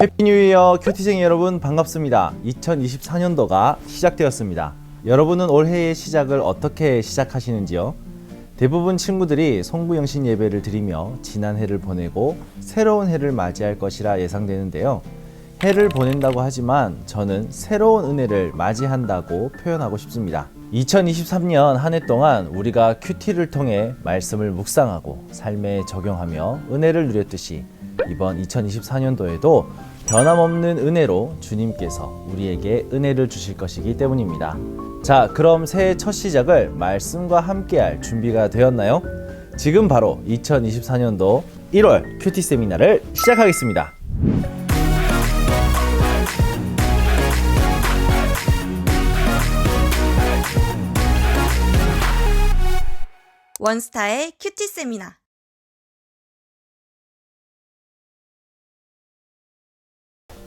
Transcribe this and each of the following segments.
해피 뉴 이어 큐티쟁이 여러분 반갑습니다. 2024년도가 시작되었습니다. 여러분은 올해의 시작을 어떻게 시작하시는지요? 대부분 친구들이 송구영신 예배를 드리며 지난 해를 보내고 새로운 해를 맞이할 것이라 예상되는데요. 해를 보낸다고 하지만 저는 새로운 은혜를 맞이한다고 표현하고 싶습니다. 2023년 한 해 동안 우리가 큐티를 통해 말씀을 묵상하고 삶에 적용하며 은혜를 누렸듯이 이번 2024년도에도 변함없는 은혜로 주님께서 우리에게 은혜를 주실 것이기 때문입니다. 자, 그럼 새해 첫 시작을 말씀과 함께할 준비가 되었나요? 지금 바로 2024년도 1월 큐티 세미나를 시작하겠습니다. 원스타의 큐티 세미나.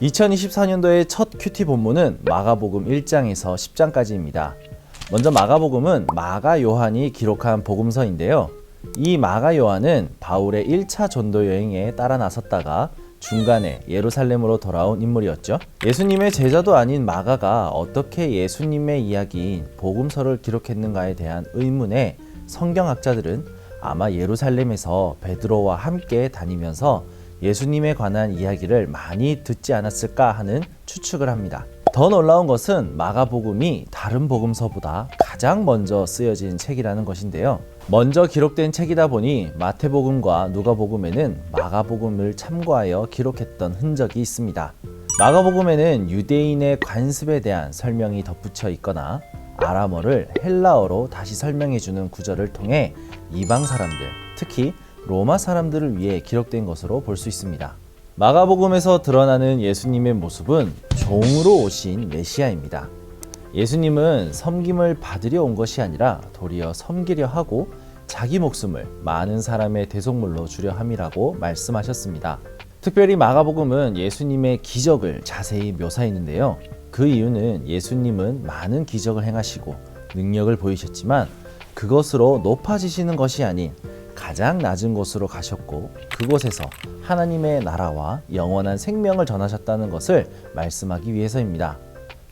(2024년도의) 첫 큐티 본문은 마가복음 1장에서 10장까지입니다. 먼저 마가복음은 마가 요한이 기록한 복음서인데요. 이 마가 요한은 바울의 1차 전도 여행에 따라 나섰다가 중간에 예루살렘으로 돌아온 인물이었죠. 예수님의 제자도 아닌 마가가 어떻게 예수님의 이야기인 복음서를 기록했는가에 대한 의문에 성경학자들은 아마 예루살렘에서 베드로와 함께 다니면서 예수님에 관한 이야기를 많이 듣지 않았을까 하는 추측을 합니다. 더 놀라운 것은 마가복음이 다른 복음서보다 가장 먼저 쓰여진 책이라는 것인데요. 먼저 기록된 책이다 보니 마태복음과 누가복음에는 마가복음을 참고하여 기록했던 흔적이 있습니다. 마가복음에는 유대인의 관습에 대한 설명이 덧붙여 있거나 아람어를 헬라어로 다시 설명해주는 구절을 통해 이방 사람들, 특히 로마 사람들을 위해 기록된 것으로 볼 수 있습니다. 마가복음에서 드러나는 예수님의 모습은 종으로 오신 메시아입니다. 예수님은 섬김을 받으려 온 것이 아니라 도리어 섬기려 하고 자기 목숨을 많은 사람의 대속물로 주려 함이라고 말씀하셨습니다. 특별히 마가복음은 예수님의 기적을 자세히 묘사했는데요. 그 이유는 예수님은 많은 기적을 행하시고 능력을 보이셨지만 그것으로 높아지시는 것이 아닌 가장 낮은 곳으로 가셨고 그곳에서 하나님의 나라와 영원한 생명을 전하셨다는 것을 말씀하기 위해서입니다.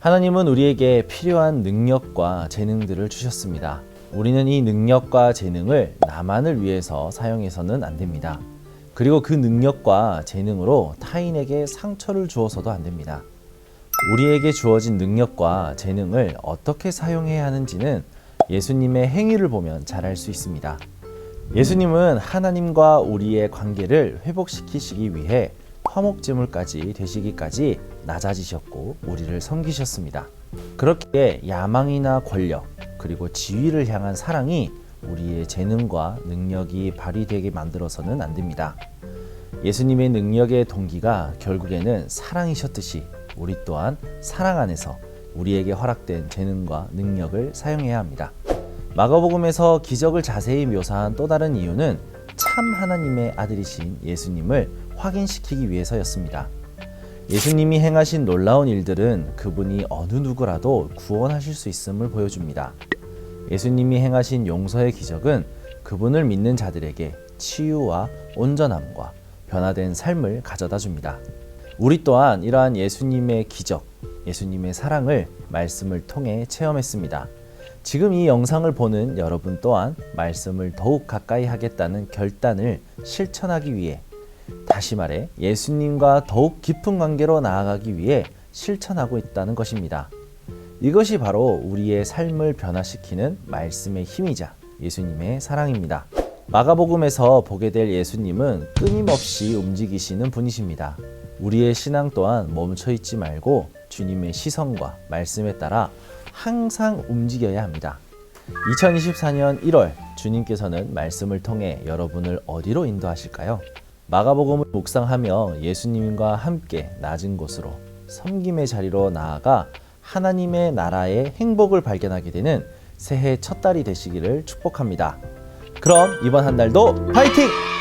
하나님은 우리에게 필요한 능력과 재능들을 주셨습니다. 우리는 이 능력과 재능을 나만을 위해서 사용해서는 안 됩니다. 그리고 그 능력과 재능으로 타인에게 상처를 주어서도 안 됩니다. 우리에게 주어진 능력과 재능을 어떻게 사용해야 하는지는 예수님의 행위를 보면 잘 알 수 있습니다. 예수님은 하나님과 우리의 관계를 회복시키시기 위해 화목제물까지 되시기까지 낮아지셨고 우리를 섬기셨습니다. 그렇기에 야망이나 권력 그리고 지위를 향한 사랑이 우리의 재능과 능력이 발휘되게 만들어서는 안 됩니다. 예수님의 능력의 동기가 결국에는 사랑이셨듯이 우리 또한 사랑 안에서 우리에게 허락된 재능과 능력을 사용해야 합니다. 마가복음에서 기적을 자세히 묘사한 또 다른 이유는 참 하나님의 아들이신 예수님을 확인시키기 위해서였습니다. 예수님이 행하신 놀라운 일들은 그분이 어느 누구라도 구원하실 수 있음을 보여줍니다. 예수님이 행하신 용서의 기적은 그분을 믿는 자들에게 치유와 온전함과 변화된 삶을 가져다 줍니다. 우리 또한 이러한 예수님의 기적, 예수님의 사랑을 말씀을 통해 체험했습니다. 지금 이 영상을 보는 여러분 또한 말씀을 더욱 가까이 하겠다는 결단을 실천하기 위해, 다시 말해 예수님과 더욱 깊은 관계로 나아가기 위해 실천하고 있다는 것입니다. 이것이 바로 우리의 삶을 변화시키는 말씀의 힘이자 예수님의 사랑입니다. 마가복음에서 보게 될 예수님은 끊임없이 움직이시는 분이십니다. 우리의 신앙 또한 멈춰 있지 말고 주님의 시선과 말씀에 따라 항상 움직여야 합니다. 2024년 1월 주님께서는 말씀을 통해 여러분을 어디로 인도하실까요? 마가복음을 묵상하며 예수님과 함께 낮은 곳으로 섬김의 자리로 나아가 하나님의 나라의 행복을 발견하게 되는 새해 첫 달이 되시기를 축복합니다. 그럼 이번 한 달도 파이팅!